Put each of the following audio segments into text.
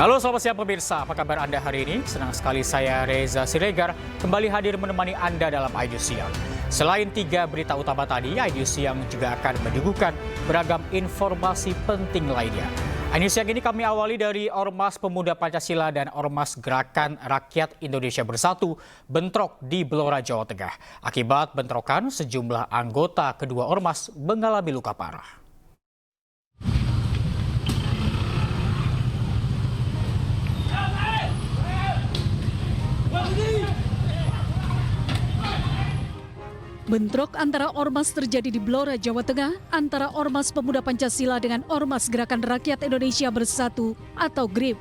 Halo selamat siang pemirsa, apa kabar Anda hari ini? Senang sekali saya Reza Siregar kembali hadir menemani Anda dalam iNews Siang. Selain 3 berita utama tadi, iNews Siang juga akan menyuguhkan beragam informasi penting lainnya. iNews Siang ini kami awali dari Ormas Pemuda Pancasila dan Ormas Gerakan Rakyat Indonesia Bersatu bentrok di Blora, Jawa Tengah. Akibat bentrokan, sejumlah anggota kedua ormas mengalami luka parah. Bentrok antara ormas terjadi di Blora, Jawa Tengah, antara Ormas Pemuda Pancasila dengan Ormas Gerakan Rakyat Indonesia Bersatu atau GRIP.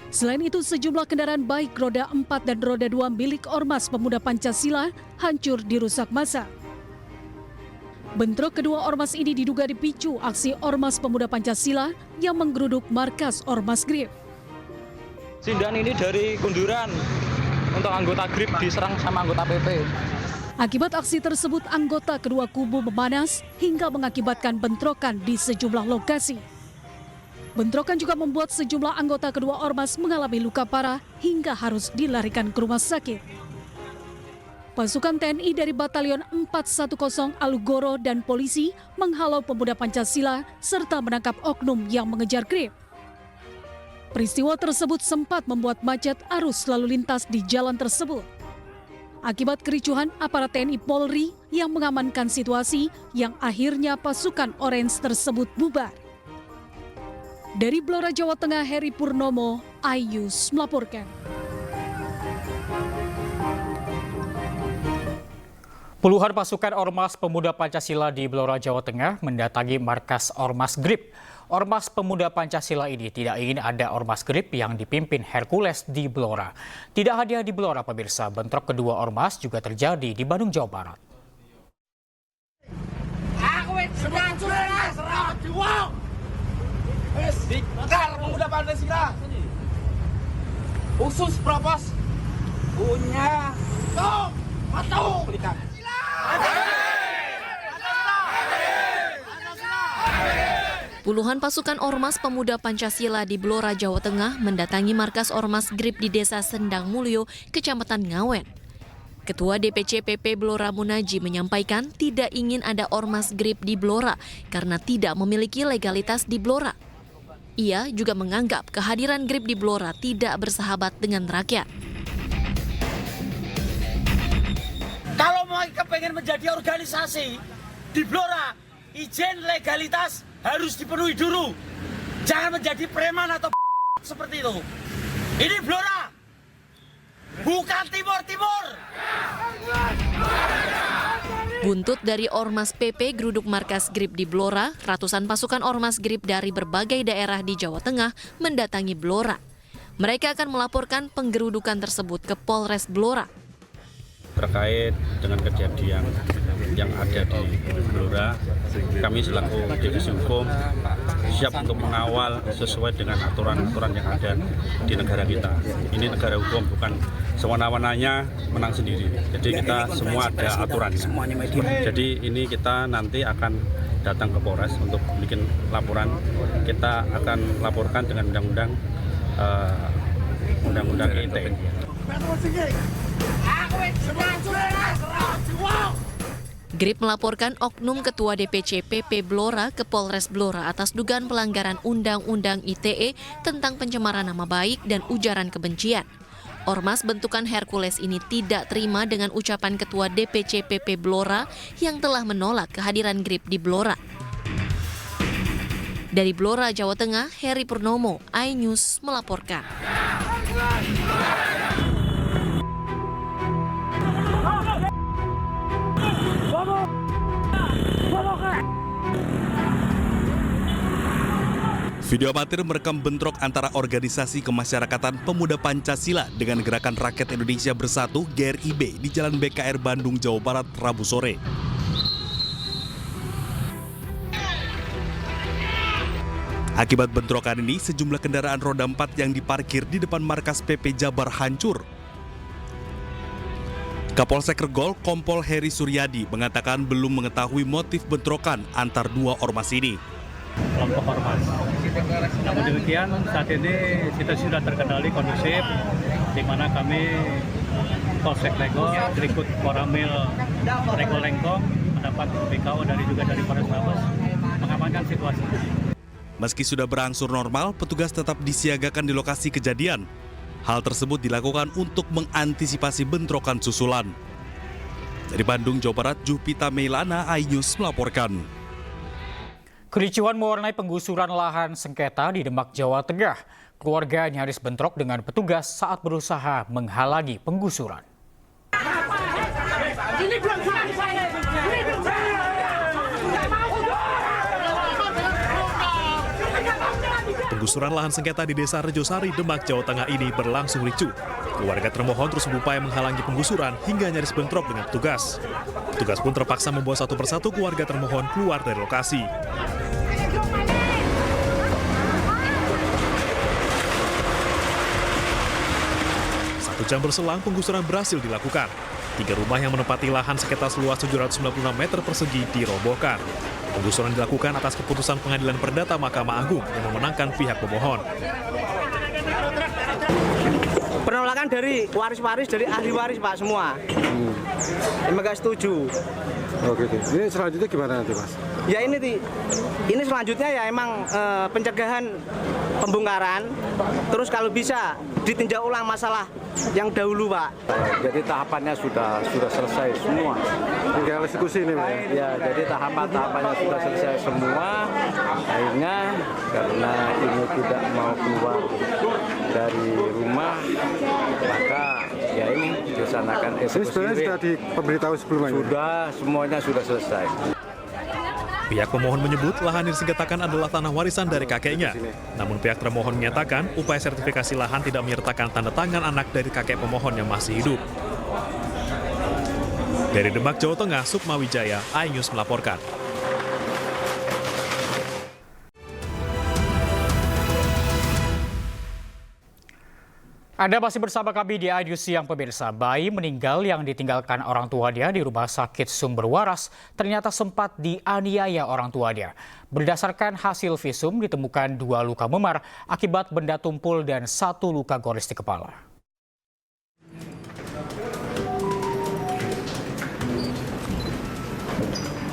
Selain itu, sejumlah kendaraan baik roda 4 dan roda 2 milik Ormas Pemuda Pancasila hancur dirusak massa. Bentrok kedua ormas ini diduga dipicu aksi Ormas Pemuda Pancasila yang menggeruduk markas Ormas GRIP. Sindan ini dari Kunduran untuk anggota GRIP diserang sama anggota PP. Akibat aksi tersebut, anggota kedua kubu memanas hingga mengakibatkan bentrokan di sejumlah lokasi. Bentrokan juga membuat sejumlah anggota kedua ormas mengalami luka parah hingga harus dilarikan ke rumah sakit. Pasukan TNI dari Batalion 410 Alugoro dan polisi menghalau pemuda Pancasila serta menangkap oknum yang mengejar GRIP. Peristiwa tersebut sempat membuat macet arus lalu lintas di jalan tersebut. Akibat kericuhan, aparat TNI Polri yang mengamankan situasi yang akhirnya pasukan Orange tersebut bubar. Dari Blora, Jawa Tengah, Heri Purnomo, iNews melaporkan. Puluhan pasukan Ormas Pemuda Pancasila di Blora, Jawa Tengah mendatangi markas Ormas GRIP. Ormas Pemuda Pancasila ini tidak ingin ada Ormas GRIP yang dipimpin Hercules di Blora. Tidak hanya di Blora, pemirsa, bentrok kedua ormas juga terjadi di Bandung, Jawa Barat. Pemuda Pancasila khusus propos punya atau Puluhan pasukan Ormas Pemuda Pancasila di Blora, Jawa Tengah mendatangi markas Ormas GRIP di Desa Sendang Mulyo, Kecamatan Ngawen. Ketua DPC PP Blora Munaji menyampaikan tidak ingin ada Ormas GRIP di Blora karena tidak memiliki legalitas di Blora. Ia juga menganggap kehadiran GRIP di Blora tidak bersahabat dengan rakyat. kalau mau kepengen menjadi organisasi di Blora, izin legalitas harus dipenuhi dulu. Jangan menjadi preman atau seperti itu. Ini Blora, bukan Timur-Timur. Buntut dari Ormas PP geruduk markas GRIP di Blora, ratusan pasukan Ormas GRIP dari berbagai daerah di Jawa Tengah mendatangi Blora. Mereka akan melaporkan penggerudukan tersebut ke Polres Blora. Terkait dengan kejadian yang ada di Blora, kami selaku divisi hukum siap untuk mengawal sesuai dengan aturan-aturan yang ada di negara kita. Ini negara hukum, bukan sewana-wananya menang sendiri. Jadi kita semua ada aturannya. Jadi ini kita nanti akan datang ke Polres untuk bikin laporan. Kita akan laporkan dengan undang-undang ITE. GRIP melaporkan oknum Ketua DPC PP Blora ke Polres Blora atas dugaan pelanggaran Undang-Undang ITE tentang pencemaran nama baik dan ujaran kebencian. Ormas bentukan Hercules ini tidak terima dengan ucapan Ketua DPC PP Blora yang telah menolak kehadiran GRIP di Blora. Dari Blora, Jawa Tengah, Heri Purnomo, iNews melaporkan. Video amatir merekam bentrok antara organisasi kemasyarakatan Pemuda Pancasila dengan Gerakan Rakyat Indonesia Bersatu (GRIB) di Jalan BKR Bandung, Jawa Barat, Rabu sore. Akibat bentrokan ini, sejumlah kendaraan roda 4 yang diparkir di depan markas PP Jabar hancur. Kapolsek Regol, Kompol Heri Suryadi, mengatakan belum mengetahui motif bentrokan antar dua ormas ini. kelompok ormas. Namun demikian saat ini kita sudah terkendali kondusif, di mana kami Polsek Legok berikut Koramil Rego Lengkong mendapat BKO dari Polrestabes mengamankan situasi. Meski sudah berangsur normal, petugas tetap disiagakan di lokasi kejadian. Hal tersebut dilakukan untuk mengantisipasi bentrokan susulan. Dari Bandung, Jawa Barat, Jupita Meilana, iNews melaporkan. Kericuhan mewarnai penggusuran lahan sengketa di Demak, Jawa Tengah. Keluarga nyaris bentrok dengan petugas saat berusaha menghalangi penggusuran. Penggusuran lahan sengketa di Desa Rejosari, Demak, Jawa Tengah ini berlangsung ricuh. Keluarga termohon terus berupaya menghalangi penggusuran hingga nyaris bentrok dengan petugas. Petugas pun terpaksa membawa satu persatu keluarga termohon keluar dari lokasi. Satu jam berselang, penggusuran berhasil dilakukan. 3 rumah yang menempati lahan sengketa seluas 796 meter persegi dirobohkan. Penggusuran dilakukan atas keputusan Pengadilan Perdata Mahkamah Agung yang memenangkan pihak pemohon. Penolakan dari waris-waris, dari ahli waris Pak semua. Emang nggak setuju. Oh gitu. Ini selanjutnya gimana nanti Mas? Ya ini selanjutnya ya emang pencegahan pembongkaran. Terus kalau bisa ditinjau ulang masalah yang dahulu Pak. Jadi tahapannya sudah selesai semua. Tinggal eksekusi ini Pak. Ya jadi tahapannya sudah selesai semua. Akhirnya karena ini tidak mau keluar dari rumah, maka ya ini dilaksanakan eksekusi. Ini sebenarnya sudah diberitahu sebelumnya? Sudah, semuanya sudah selesai. Pihak pemohon menyebut lahan yang disengketakan adalah tanah warisan dari kakeknya. Namun pihak termohon menyatakan upaya sertifikasi lahan tidak menyertakan tanda tangan anak dari kakek pemohon yang masih hidup. Dari Demak, Jawa Tengah, Sukma Wijaya, iNews melaporkan. Anda masih bersama kami di iNews Siang pemirsa. Bayi meninggal yang ditinggalkan orang tuanya di rumah sakit Sumber Waras ternyata sempat dianiaya orang tuanya. Berdasarkan hasil visum ditemukan 2 luka memar akibat benda tumpul dan 1 luka gores di kepala.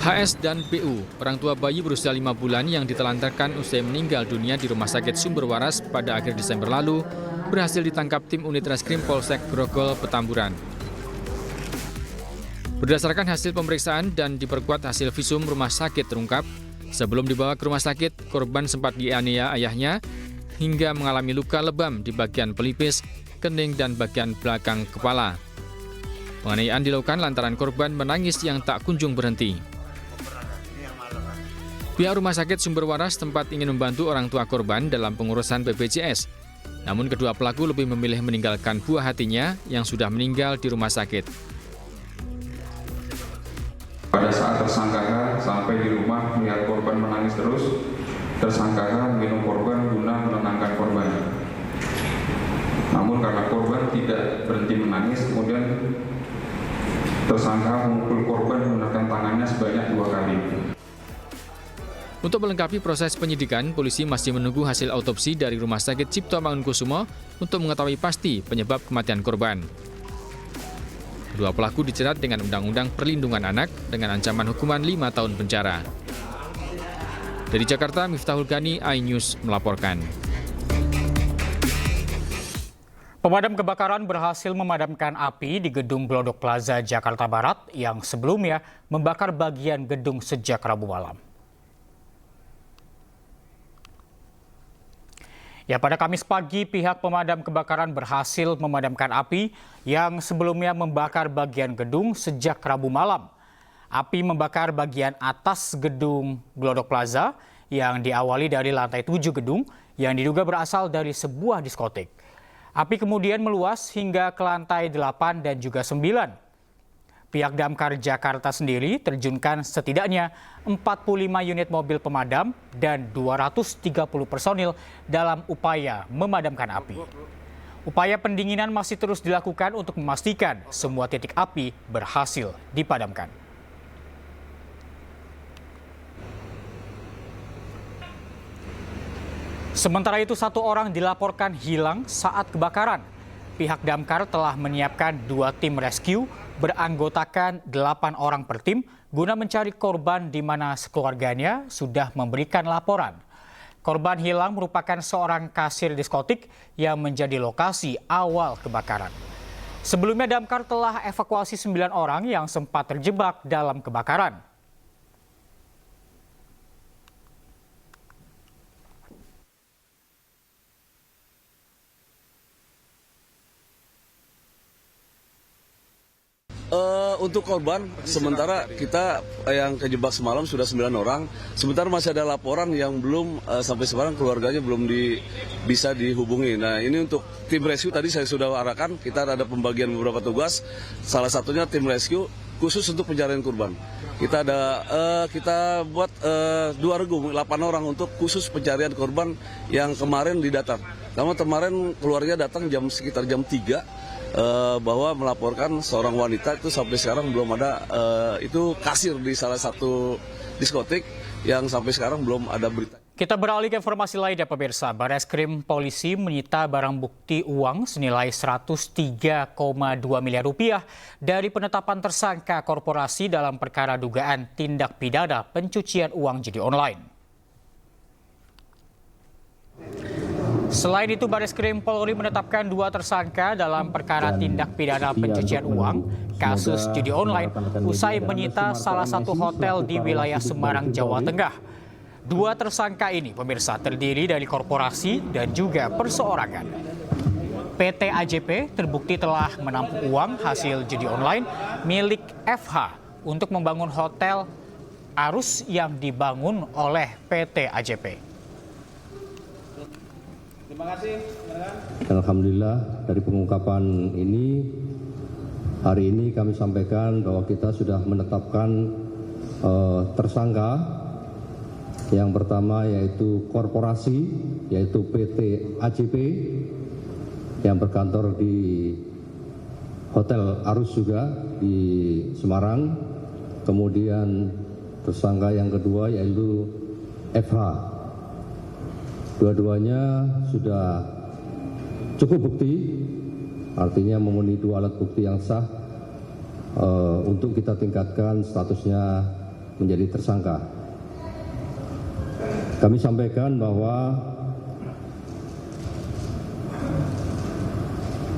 HS dan BU, orang tua bayi berusia 5 bulan yang ditelantarkan usai meninggal dunia di Rumah Sakit Sumber Waras pada akhir Desember lalu, berhasil ditangkap tim unit reskrim Polsek Grogol, Petamburan. Berdasarkan hasil pemeriksaan dan diperkuat hasil visum rumah sakit terungkap, sebelum dibawa ke rumah sakit, korban sempat dianiaya ayahnya hingga mengalami luka lebam di bagian pelipis, kening, dan bagian belakang kepala. Penganiayaan dilakukan lantaran korban menangis yang tak kunjung berhenti. Pihak Rumah Sakit Sumber Waras tempat ingin membantu orang tua korban dalam pengurusan BPJS. Namun kedua pelaku lebih memilih meninggalkan buah hatinya yang sudah meninggal di rumah sakit. Pada saat tersangka sampai di rumah melihat korban menangis terus, tersangka minum korban guna menenangkan korban. Namun karena korban tidak berhenti menangis, kemudian tersangka memukul korban menggunakan tangannya sebanyak 2 kali. Untuk melengkapi proses penyidikan, polisi masih menunggu hasil autopsi dari Rumah Sakit Cipto Mangunkusumo untuk mengetahui pasti penyebab kematian korban. Kedua pelaku dijerat dengan Undang-Undang Perlindungan Anak dengan ancaman hukuman 5 tahun penjara. Dari Jakarta, Miftahul Gani, iNews melaporkan. Pemadam kebakaran berhasil memadamkan api di Gedung Glodok Plaza, Jakarta Barat yang sebelumnya membakar bagian gedung sejak Rabu malam. Ya, pada Kamis pagi, pihak pemadam kebakaran berhasil memadamkan api yang sebelumnya membakar bagian gedung sejak Rabu malam. Api membakar bagian atas gedung Glodok Plaza yang diawali dari lantai 7 gedung yang diduga berasal dari sebuah diskotik. Api kemudian meluas hingga ke lantai 8 dan juga 9. Pihak Damkar Jakarta sendiri terjunkan setidaknya 45 unit mobil pemadam dan 230 personil dalam upaya memadamkan api. Upaya pendinginan masih terus dilakukan untuk memastikan semua titik api berhasil dipadamkan. Sementara itu, 1 orang dilaporkan hilang saat kebakaran. Pihak damkar telah menyiapkan 2 tim rescue beranggotakan 8 orang per tim guna mencari korban di mana sekeluarganya sudah memberikan laporan. Korban hilang merupakan seorang kasir diskotik yang menjadi lokasi awal kebakaran. Sebelumnya damkar telah evakuasi 9 orang yang sempat terjebak dalam kebakaran. Untuk korban, sementara kita yang kejebak semalam sudah 9 orang. Sementara masih ada laporan yang belum sampai sekarang keluarganya belum bisa dihubungi. Nah, ini untuk tim rescue tadi saya sudah arahkan. Kita ada pembagian beberapa tugas. Salah satunya tim rescue khusus untuk pencarian korban. Kita buat 2 regu 8 orang untuk khusus pencarian korban yang kemarin didatang. Namun kemarin keluarga datang sekitar jam 3. Bahwa melaporkan seorang wanita itu sampai sekarang belum ada, itu kasir di salah satu diskotik yang sampai sekarang belum ada berita. Kita beralih ke informasi lainnya pemirsa. Bareskrim Polisi menyita barang bukti uang senilai 103,2 miliar rupiah dari penetapan tersangka korporasi dalam perkara dugaan tindak pidana pencucian uang judi online. Selain itu, Bareskrim Polri menetapkan 2 tersangka dalam perkara tindak pidana pencucian uang kasus judi online usai menyita salah satu hotel di wilayah Semarang, Jawa Tengah. 2 tersangka ini pemirsa terdiri dari korporasi dan juga perseorangan. PT AJP terbukti telah menampung uang hasil judi online milik FH untuk membangun hotel Arus yang dibangun oleh PT AJP. Terima kasih. Alhamdulillah dari pengungkapan ini, hari ini kami sampaikan bahwa kita sudah menetapkan tersangka. Yang pertama yaitu korporasi, yaitu PT AJP yang berkantor di Hotel Arus juga di Semarang. Kemudian tersangka yang kedua yaitu FH. Dua-duanya sudah cukup bukti, artinya memenuhi 2 alat bukti yang sah untuk kita tingkatkan statusnya menjadi tersangka. Kami sampaikan bahwa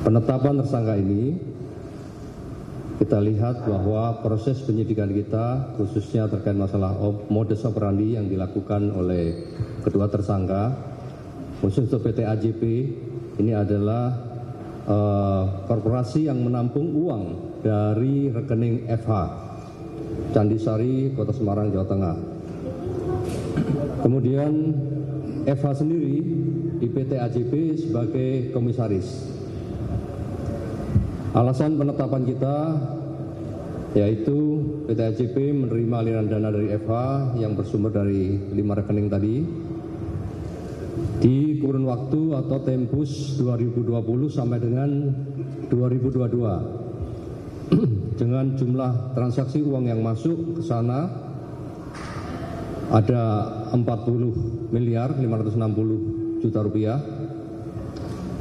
penetapan tersangka ini kita lihat bahwa proses penyidikan kita khususnya terkait masalah modus operandi yang dilakukan oleh kedua tersangka khusus untuk PT AJP ini adalah korporasi yang menampung uang dari rekening FH Candisari, Kota Semarang, Jawa Tengah. Kemudian FH sendiri di PT AJP sebagai komisaris. Alasan penetapan kita yaitu PT AJP menerima aliran dana dari FH yang bersumber dari 5 rekening tadi di kurun waktu atau tempus 2020 sampai dengan 2022 dengan jumlah transaksi uang yang masuk ke sana ada 40 miliar 560 juta rupiah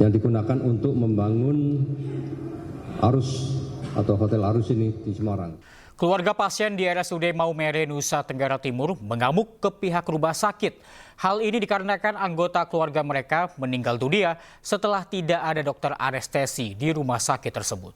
yang digunakan untuk membangun Arus atau Hotel Arus ini di Semarang. Keluarga pasien di RSUD Maumere, Nusa Tenggara Timur mengamuk ke pihak rumah sakit. Hal ini dikarenakan anggota keluarga mereka meninggal dunia setelah tidak ada dokter anestesi di rumah sakit tersebut.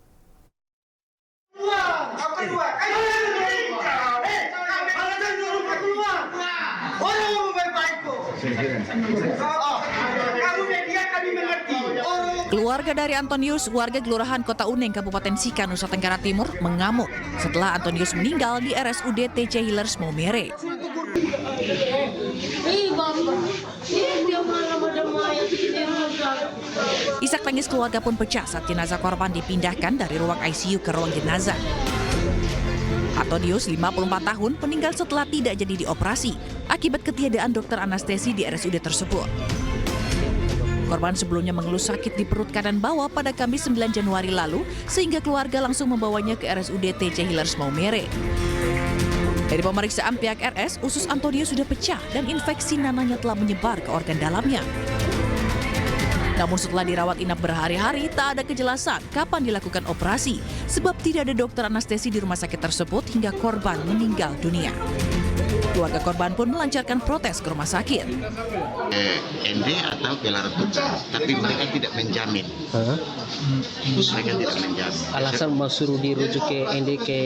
Keluarga dari Antonius, warga Kelurahan Kota Uneng, Kabupaten Sika, Nusa Tenggara Timur, mengamuk setelah Antonius meninggal di RSUD TC Healers Maumere. Isak tangis keluarga pun pecah saat jenazah korban dipindahkan dari ruang ICU ke ruang jenazah. Antonius, 54 tahun, meninggal setelah tidak jadi dioperasi akibat ketiadaan dokter anestesi di RSUD tersebut. Korban sebelumnya mengeluh sakit di perut kanan bawah pada Kamis 9 Januari lalu, sehingga keluarga langsung membawanya ke RSUD TC Healers Maumere. Dari pemeriksaan pihak RS, usus Antonio sudah pecah dan infeksi nananya telah menyebar ke organ dalamnya. Namun setelah dirawat inap berhari-hari, tak ada kejelasan kapan dilakukan operasi, sebab tidak ada dokter anestesi di rumah sakit tersebut hingga korban meninggal dunia. Keluarga korban pun melancarkan protes ke rumah sakit. ND atau gelar tukar, tapi mereka tidak menjamin. Mereka tidak menjamin. Alasan suruh dirujuk ke ND ke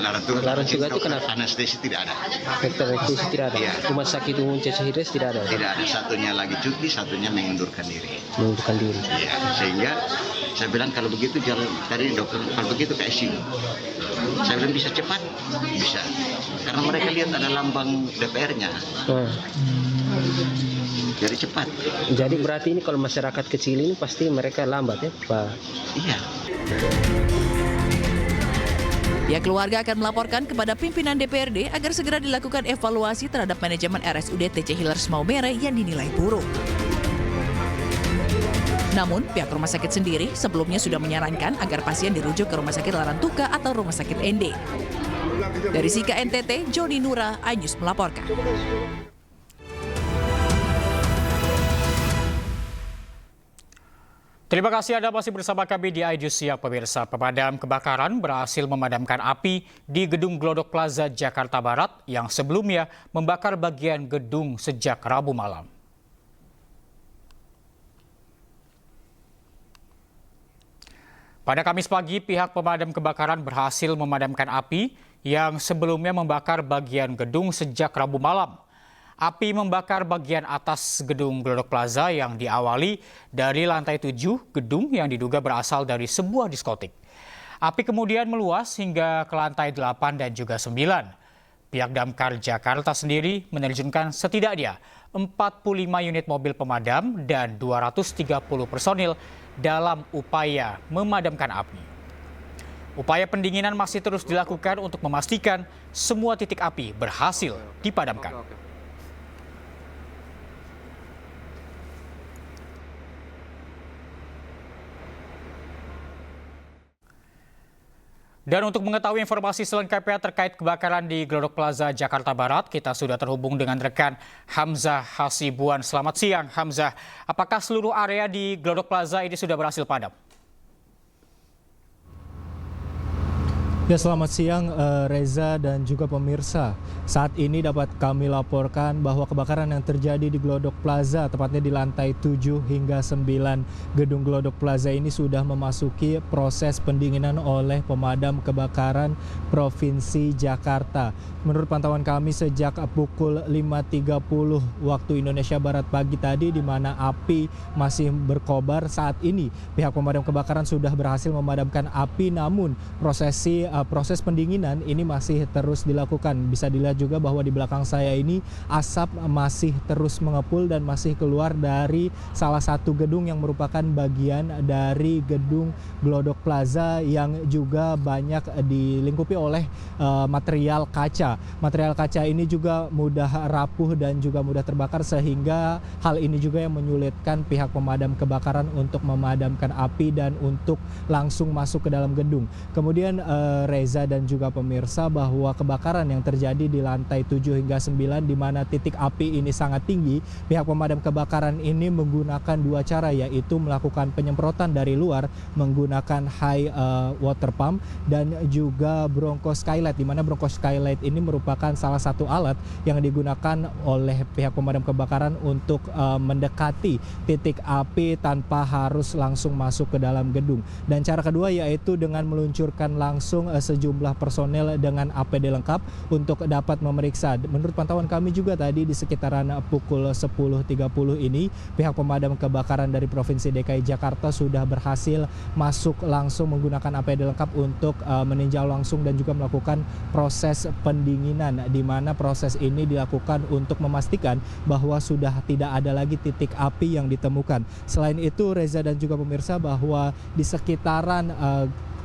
Laran Tuga itu kenapa? Anestesi tidak ada. Dokter anestesi tidak ada. Ya. Rumah sakit umum Cecahires tidak ada. Tidak ada. Satunya lagi cuti, satunya mengundurkan diri. Mengundurkan diri. Ya, sehingga saya bilang kalau begitu jalan tadi dokter kalau begitu ke ICU. Saya bilang bisa cepat, bisa. Karena mereka lihat ada lambang DPR-nya. Jadi cepat. Jadi berarti ini kalau masyarakat kecil ini pasti mereka lambat ya, Pak? Iya. Pihak keluarga akan melaporkan kepada pimpinan DPRD agar segera dilakukan evaluasi terhadap manajemen RSUD Cecahires Maumere yang dinilai buruk. Namun, pihak rumah sakit sendiri sebelumnya sudah menyarankan agar pasien dirujuk ke Rumah Sakit Laran Tuka atau Rumah Sakit ND. Dari Sika NTT, Joni Nura, iNews melaporkan. Terima kasih Anda masih bersama kami di iNews Siang, pemirsa. Pemadam kebakaran berhasil memadamkan api di Gedung Glodok Plaza, Jakarta Barat yang sebelumnya membakar bagian gedung sejak Rabu malam. Pada Kamis pagi, pihak pemadam kebakaran berhasil memadamkan api yang sebelumnya membakar bagian gedung sejak Rabu malam. Api membakar bagian atas gedung Glodok Plaza yang diawali dari lantai 7 gedung yang diduga berasal dari sebuah diskotik. Api kemudian meluas hingga ke lantai 8 dan juga 9. Pihak Damkar Jakarta sendiri menerjunkan setidaknya 45 unit mobil pemadam dan 230 personil dalam upaya memadamkan api. Upaya pendinginan masih terus dilakukan untuk memastikan semua titik api berhasil dipadamkan. Dan untuk mengetahui informasi selengkapnya terkait kebakaran di Glodok Plaza, Jakarta Barat, kita sudah terhubung dengan rekan Hamzah Hasibuan. Selamat siang, Hamzah. Apakah seluruh area di Glodok Plaza ini sudah berhasil padam? Ya, selamat siang Reza dan juga pemirsa. Saat ini dapat kami laporkan bahwa kebakaran yang terjadi di Glodok Plaza, tepatnya di lantai 7 hingga 9 gedung Glodok Plaza ini sudah memasuki proses pendinginan oleh pemadam kebakaran Provinsi Jakarta. Menurut pantauan kami sejak pukul 5.30 waktu Indonesia Barat pagi tadi, di mana api masih berkobar, saat ini pihak pemadam kebakaran sudah berhasil memadamkan api, namun proses pendinginan ini masih terus dilakukan. Bisa dilihat juga bahwa di belakang saya ini asap masih terus mengepul dan masih keluar dari salah satu gedung yang merupakan bagian dari gedung Glodok Plaza yang juga banyak dilingkupi oleh material kaca. Material kaca ini juga mudah rapuh dan juga mudah terbakar, sehingga hal ini juga yang menyulitkan pihak pemadam kebakaran untuk memadamkan api dan untuk langsung masuk ke dalam gedung. Kemudian Reza dan juga pemirsa, bahwa kebakaran yang terjadi di lantai 7 hingga 9 di mana titik api ini sangat tinggi, pihak pemadam kebakaran ini menggunakan dua cara, yaitu melakukan penyemprotan dari luar menggunakan high water pump dan juga bronco skylight, di mana bronco skylight ini merupakan salah satu alat yang digunakan oleh pihak pemadam kebakaran untuk mendekati titik api tanpa harus langsung masuk ke dalam gedung. Dan cara kedua yaitu dengan meluncurkan langsung sejumlah personel dengan APD lengkap untuk dapat memeriksa. Menurut pantauan kami juga tadi di sekitaran pukul 10.30 ini, pihak pemadam kebakaran dari Provinsi DKI Jakarta sudah berhasil masuk langsung menggunakan APD lengkap untuk meninjau langsung dan juga melakukan proses pendinginan, di mana proses ini dilakukan untuk memastikan bahwa sudah tidak ada lagi titik api yang ditemukan. Selain itu, Reza dan juga pemirsa, bahwa di sekitaran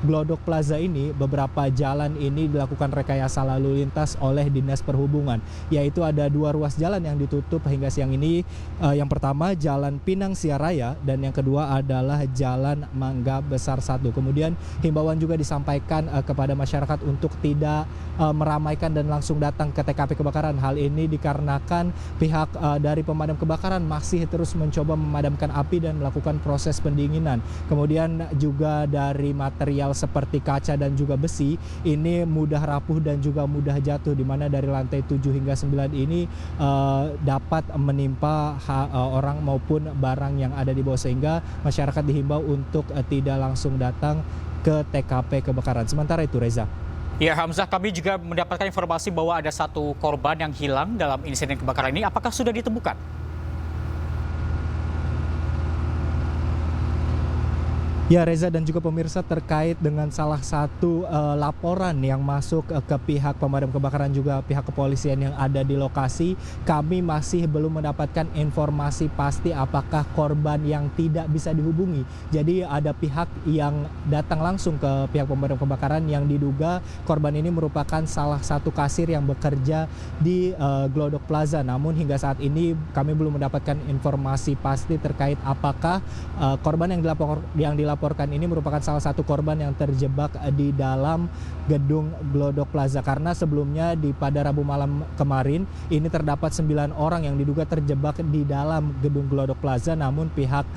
Glodok Plaza ini, beberapa jalan ini dilakukan rekayasa lalu lintas oleh Dinas Perhubungan, yaitu ada 2 ruas jalan yang ditutup hingga siang ini. Yang pertama Jalan Pinang Siaraya dan yang kedua adalah Jalan Mangga Besar 1. Kemudian himbauan juga disampaikan kepada masyarakat untuk tidak meramaikan dan langsung datang ke TKP kebakaran. Hal ini dikarenakan pihak dari pemadam kebakaran masih terus mencoba memadamkan api dan melakukan proses pendinginan. Kemudian juga dari material seperti kaca dan juga besi ini mudah rapuh dan juga mudah jatuh, di mana dari lantai 7 hingga 9 ini dapat menimpa orang maupun barang yang ada di bawah, sehingga masyarakat dihimbau untuk tidak langsung datang ke TKP kebakaran. Sementara itu, Reza. Ya, Hamzah, kami juga mendapatkan informasi bahwa ada 1 korban yang hilang dalam insiden kebakaran ini. Apakah sudah ditemukan? Ya, Reza dan juga pemirsa, terkait dengan salah satu laporan yang masuk ke pihak pemadam kebakaran juga pihak kepolisian yang ada di lokasi, kami masih belum mendapatkan informasi pasti apakah korban yang tidak bisa dihubungi. Jadi ada pihak yang datang langsung ke pihak pemadam kebakaran yang diduga korban ini merupakan salah satu kasir yang bekerja di Glodok Plaza. Namun hingga saat ini kami belum mendapatkan informasi pasti terkait apakah korban yang dilaporkan ini merupakan salah satu korban yang terjebak di dalam gedung Glodok Plaza, karena sebelumnya pada Rabu malam kemarin ini terdapat 9 orang yang diduga terjebak di dalam gedung Glodok Plaza. Namun pihak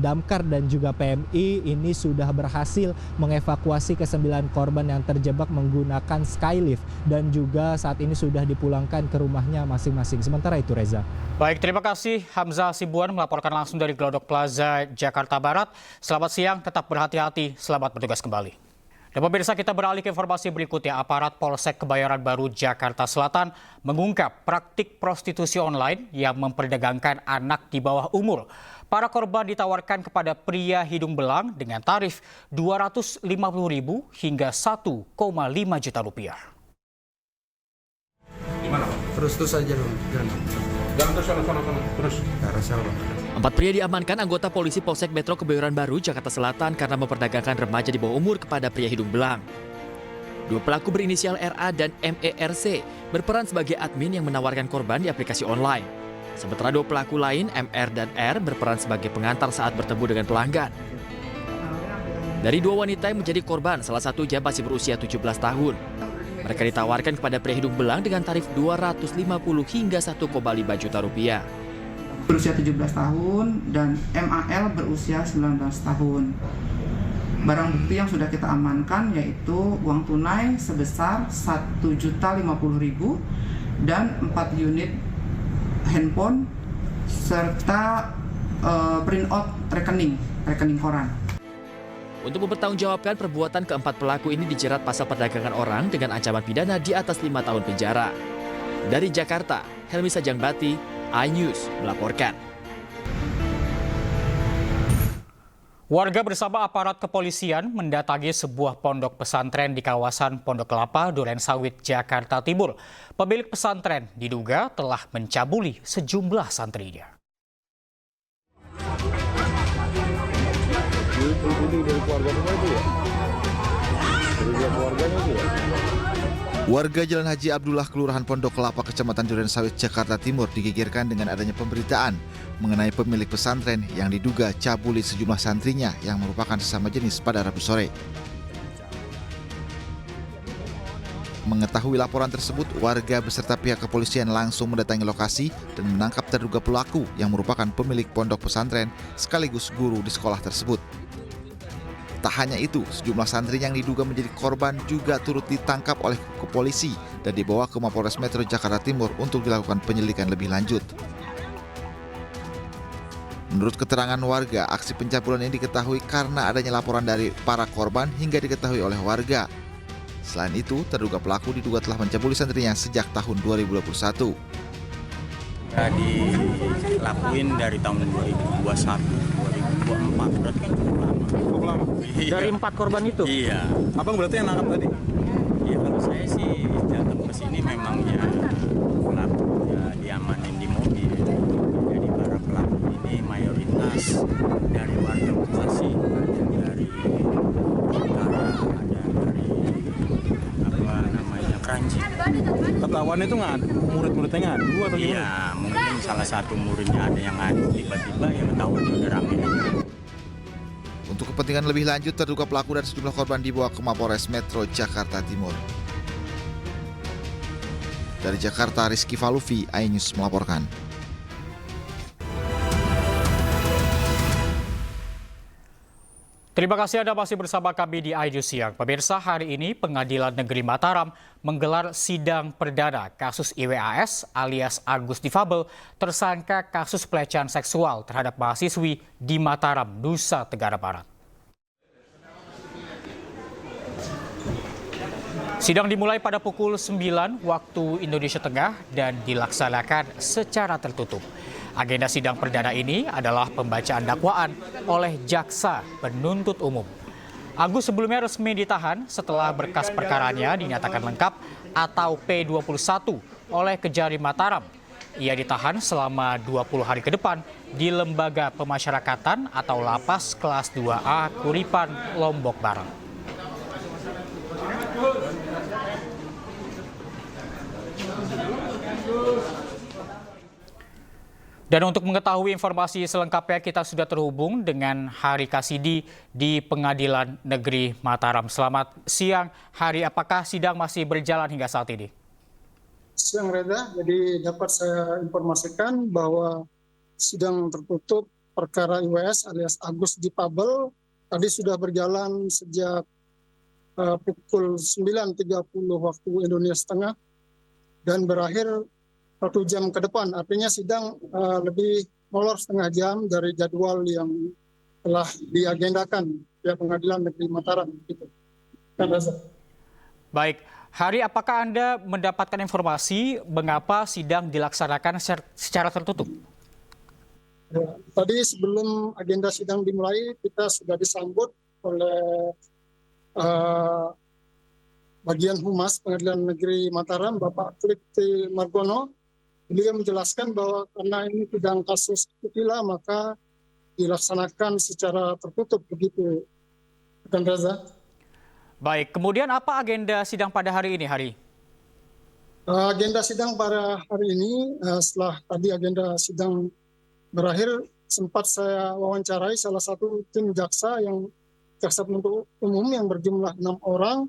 Damkar dan juga PMI ini sudah berhasil mengevakuasi ke-9 korban yang terjebak menggunakan skylift dan juga saat ini sudah dipulangkan ke rumahnya masing-masing. Sementara itu, Reza. Baik, terima kasih Hamzah Sibuan melaporkan langsung dari Glodok Plaza, Jakarta Barat. Selamat siang, tetap berhati-hati, selamat bertugas kembali. Dan pemirsa, kita beralih ke informasi berikutnya. Aparat Polsek Kebayoran Baru, Jakarta Selatan mengungkap praktik prostitusi online yang memperdagangkan anak di bawah umur. Para korban ditawarkan kepada pria hidung belang dengan tarif Rp250.000 hingga Rp1,5 juta. Gimana? Terus aja dong. Jangan terus. Empat pria diamankan anggota polisi Polsek Metro Kebayoran Baru, Jakarta Selatan karena memperdagangkan remaja di bawah umur kepada pria hidung belang. 2 pelaku berinisial RA dan MERC berperan sebagai admin yang menawarkan korban di aplikasi online. Sementara 2 pelaku lain, MR dan R, berperan sebagai pengantar saat bertemu dengan pelanggan. Dari 2 wanita yang menjadi korban, salah satunya masih berusia 17 tahun. Mereka ditawarkan kepada pria hidung belang dengan tarif Rp250 hingga Rp1,5 juta. Berusia 17 tahun dan MAL berusia 19 tahun. Barang bukti yang sudah kita amankan yaitu uang tunai sebesar Rp1.050.000 dan 4 unit handphone serta print-out rekening koran. Untuk mempertanggungjawabkan perbuatan keempat pelaku ini dijerat pasal perdagangan orang dengan ancaman pidana di atas 5 tahun penjara. Dari Jakarta, Helmi Sajangbati, iNews melaporkan. Warga bersama aparat kepolisian mendatangi sebuah pondok pesantren di kawasan Pondok Kelapa, Durensawit, Jakarta Timur. Pemilik pesantren diduga telah mencabuli sejumlah santrinya. Warga Jalan Haji Abdullah, Kelurahan Pondok Kelapa, Kecamatan Durensawit, Jakarta Timur digegerkan dengan adanya pemberitaan mengenai pemilik pesantren yang diduga cabuli sejumlah santrinya yang merupakan sesama jenis pada Rabu sore. Mengetahui laporan tersebut, warga beserta pihak kepolisian langsung mendatangi lokasi dan menangkap terduga pelaku yang merupakan pemilik pondok pesantren sekaligus guru di sekolah tersebut. Tak hanya itu, sejumlah santri yang diduga menjadi korban juga turut ditangkap oleh polisi dan dibawa ke Mapolres Metro Jakarta Timur untuk dilakukan penyelidikan lebih lanjut. Menurut keterangan warga, aksi pencabulan ini diketahui karena adanya laporan dari para korban hingga diketahui oleh warga. Selain itu, terduga pelaku diduga telah mencabuli santrinya sejak tahun 2021. Dilakuin dari tahun 2021, 2024, berarti kan cukup lama. Dari 4 korban itu? Iya. Abang berarti yang nangkap tadi? Iya, kalau saya sih datang ke sini memang ya pelaku ya diamanin di mobil. Jadi para pelaku ini mayoritas dari warga Bekasi, dari utara, ketahuan itu ngadu, murid-muridnya ngadu atau gimana? Iya, mungkin salah satu muridnya ada yang ngadu, tiba-tiba ya ketahuan udah rame. Untuk kepentingan lebih lanjut, terduga pelaku dan sejumlah korban dibawa ke Mapolres Metro Jakarta Timur. Dari Jakarta, Rizky Falufi, iNews melaporkan. Terima kasih Anda masih bersama kami di iNews Siang. Pemirsa, hari ini Pengadilan Negeri Mataram menggelar sidang perdana kasus IWAS alias Agus Difabel tersangka kasus pelecehan seksual terhadap mahasiswi di Mataram, Nusa Tenggara Barat. Sidang dimulai pada pukul 9 waktu Indonesia Tengah dan dilaksanakan secara tertutup. Agenda sidang perdana ini adalah pembacaan dakwaan oleh jaksa penuntut umum. Agus sebelumnya resmi ditahan setelah berkas perkaranya dinyatakan lengkap atau P21 oleh Kejari Mataram. Ia ditahan selama 20 hari ke depan di Lembaga Pemasyarakatan atau Lapas Kelas 2A Kuripan, Lombok Barat. Dan untuk mengetahui informasi selengkapnya, kita sudah terhubung dengan Hari Kasidi di Pengadilan Negeri Mataram. Selamat siang, Hari. Apakah sidang masih berjalan hingga saat ini? Siang, Reza. Jadi dapat saya informasikan bahwa sidang tertutup perkara IWS alias Agus Difabel tadi sudah berjalan sejak pukul 9.30 waktu Indonesia Tengah dan berakhir 1 jam ke depan, artinya sidang lebih molor setengah jam dari jadwal yang telah diagendakan pihak Pengadilan Negeri Mataram. Gitu. Baik, Hari, apakah Anda mendapatkan informasi mengapa sidang dilaksanakan secara tertutup? Ya, tadi sebelum agenda sidang dimulai, kita sudah disambut oleh bagian Humas Pengadilan Negeri Mataram, Bapak Tripti Margono. Beliau menjelaskan bahwa karena ini sidang kasus Kutila, maka dilaksanakan secara tertutup begitu, Rekan Reza. Baik, kemudian apa agenda sidang pada hari ini, Hari? Agenda sidang pada hari ini, setelah tadi agenda sidang berakhir, sempat saya wawancarai salah satu tim jaksa penuntut umum yang berjumlah 6 orang,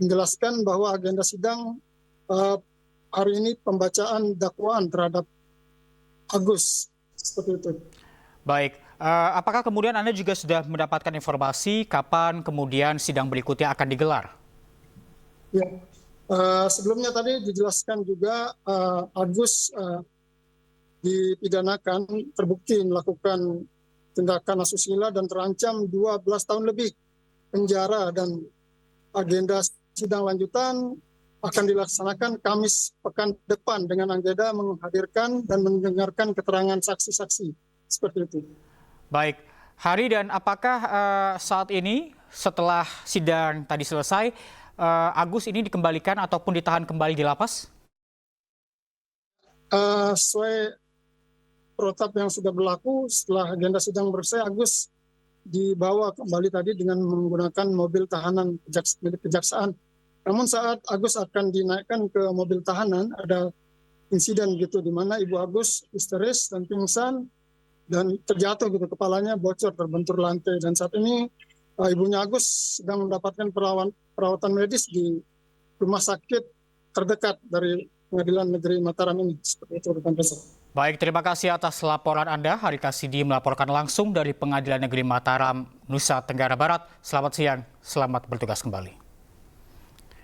menjelaskan bahwa agenda sidang hari ini pembacaan dakwaan terhadap Agus, seperti itu. Baik, apakah kemudian Anda juga sudah mendapatkan informasi kapan kemudian sidang berikutnya akan digelar? Ya, sebelumnya tadi dijelaskan juga Agus dipidanakan, terbukti melakukan tindakan asusila dan terancam 12 tahun lebih penjara, dan agenda sidang lanjutan akan dilaksanakan Kamis pekan depan dengan agenda menghadirkan dan mendengarkan keterangan saksi-saksi. Seperti itu. Baik, Hari, dan apakah saat ini setelah sidang tadi selesai, Agus ini dikembalikan ataupun ditahan kembali di lapas? Sesuai protap yang sudah berlaku, setelah agenda sidang selesai, Agus dibawa kembali tadi dengan menggunakan mobil tahanan milik kejaksaan. Namun saat Agus akan dinaikkan ke mobil tahanan, ada insiden gitu di mana Ibu Agus histeris dan pingsan dan terjatuh gitu, kepalanya bocor, terbentur lantai, dan saat ini ibunya Agus sedang mendapatkan perawatan medis di rumah sakit terdekat dari Pengadilan Negeri Mataram ini. Seperti itu, Rekan Reza. Baik, terima kasih atas laporan Anda. Hari Kasidi melaporkan langsung dari Pengadilan Negeri Mataram, Nusa Tenggara Barat. Selamat siang, selamat bertugas kembali.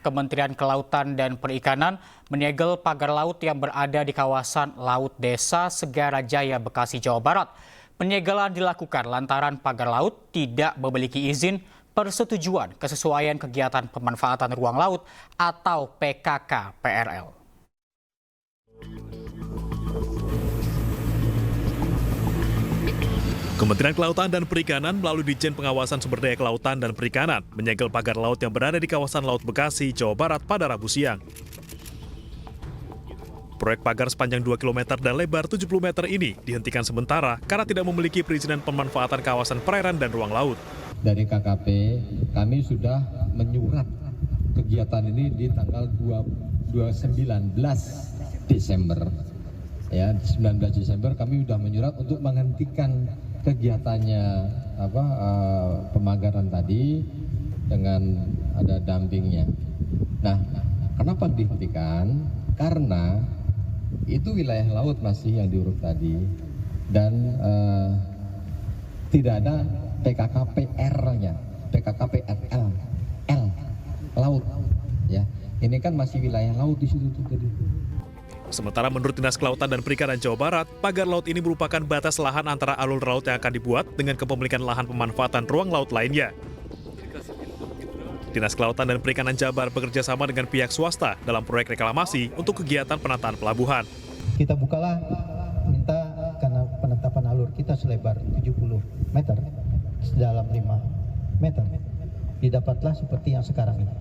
Kementerian Kelautan dan Perikanan menyegel pagar laut yang berada di kawasan Laut Desa Segara Jaya, Bekasi, Jawa Barat. Penyegelan dilakukan lantaran pagar laut tidak memiliki izin persetujuan kesesuaian kegiatan pemanfaatan ruang laut atau PKK-PRL. Kementerian Kelautan dan Perikanan melalui Ditjen Pengawasan Sumber Daya Kelautan dan Perikanan menyegel pagar laut yang berada di kawasan Laut Bekasi, Jawa Barat pada Rabu siang. Proyek pagar sepanjang 2 km dan lebar 70 meter ini dihentikan sementara karena tidak memiliki perizinan pemanfaatan kawasan perairan dan ruang laut. Dari KKP, kami sudah menyurat kegiatan ini di tanggal 12 19 Desember. Ya, 19 Desember kami sudah menyurat untuk menghentikan kegiatannya pemagaran tadi dengan ada dampingnya. Nah, kenapa dihentikan? Karena itu wilayah laut masih yang diuruk tadi dan tidak ada PKKPR-nya, PKKPRL, laut. Ya, ini kan masih wilayah laut di situ tadi. Sementara menurut Dinas Kelautan dan Perikanan Jawa Barat, pagar laut ini merupakan batas lahan antara alur laut yang akan dibuat dengan kepemilikan lahan pemanfaatan ruang laut lainnya. Dinas Kelautan dan Perikanan Jabar bekerja sama dengan pihak swasta dalam proyek reklamasi untuk kegiatan penataan pelabuhan. Kita bukalah, minta karena penetapan alur kita selebar 70 meter, sedalam 5 meter. Didapatlah seperti yang sekarang ini.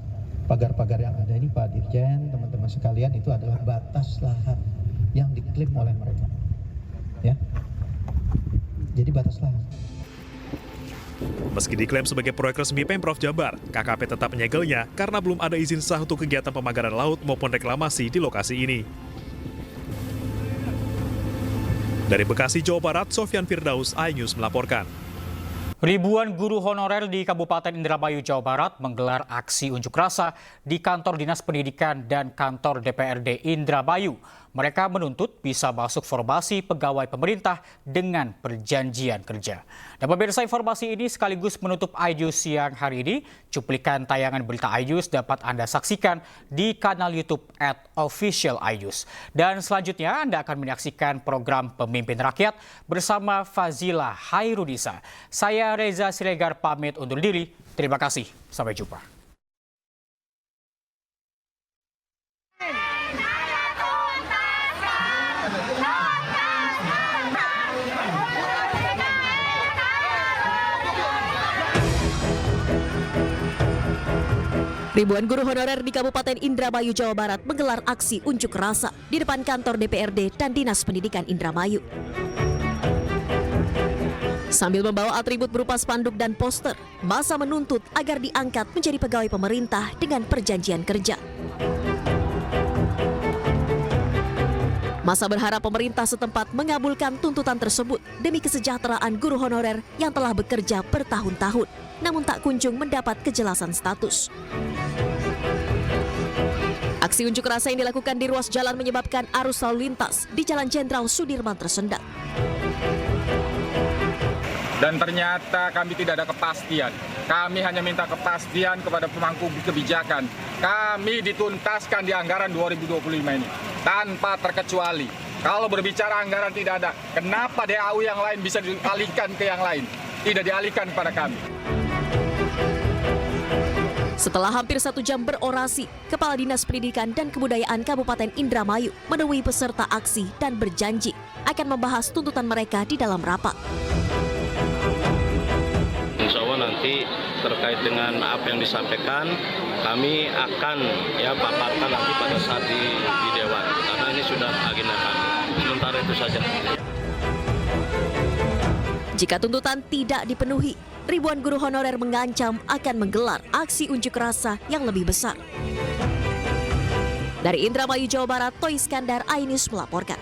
Pagar-pagar yang ada ini, Pak Dirjen, teman-teman sekalian, itu adalah batas lahan yang diklaim oleh mereka. Ya, jadi batas lahan. Meski diklaim sebagai proyek resmi Pemprov Jabar, KKP tetap menyegelnya karena belum ada izin sah untuk kegiatan pemagaran laut maupun reklamasi di lokasi ini. Dari Bekasi, Jawa Barat, Sofyan Firdaus, iNews melaporkan. Ribuan guru honorer di Kabupaten Indramayu, Jawa Barat menggelar aksi unjuk rasa di kantor Dinas Pendidikan dan kantor DPRD Indramayu. Mereka menuntut bisa masuk formasi pegawai pemerintah dengan perjanjian kerja. Dan pemirsa, informasi ini sekaligus menutup iNews siang hari ini. Cuplikan tayangan berita iNews dapat Anda saksikan di kanal YouTube @officialinews. Dan selanjutnya Anda akan menyaksikan program Pemimpin Rakyat bersama Fazila Hairunisa. Saya Reza Siregar pamit undur diri. Terima kasih. Sampai jumpa. Ribuan guru honorer di Kabupaten Indramayu, Jawa Barat menggelar aksi unjuk rasa di depan kantor DPRD dan Dinas Pendidikan Indramayu. Sambil membawa atribut berupa spanduk dan poster, massa menuntut agar diangkat menjadi pegawai pemerintah dengan perjanjian kerja. Massa berharap pemerintah setempat mengabulkan tuntutan tersebut demi kesejahteraan guru honorer yang telah bekerja bertahun-tahun, namun tak kunjung mendapat kejelasan status. Aksi unjuk rasa yang dilakukan di ruas jalan menyebabkan arus lalu lintas di Jalan Jenderal Sudirman tersendat. Dan ternyata kami tidak ada kepastian. Kami hanya minta kepastian kepada pemangku kebijakan. Kami dituntaskan di anggaran 2025 ini tanpa terkecuali. Kalau berbicara anggaran tidak ada, kenapa DAU yang lain bisa dialihkan ke yang lain? Tidak dialihkan kepada kami. Setelah hampir 1 jam berorasi, Kepala Dinas Pendidikan dan Kebudayaan Kabupaten Indramayu menemui peserta aksi dan berjanji akan membahas tuntutan mereka di dalam rapat. Insya Allah nanti terkait dengan apa yang disampaikan, kami akan paparkan nanti pada saat di Dewan, karena ini sudah agenda kami. Sementara itu saja. Jika tuntutan tidak dipenuhi, ribuan guru honorer mengancam akan menggelar aksi unjuk rasa yang lebih besar. Dari Indramayu, Jawa Barat, Toy Iskandar, iNews melaporkan.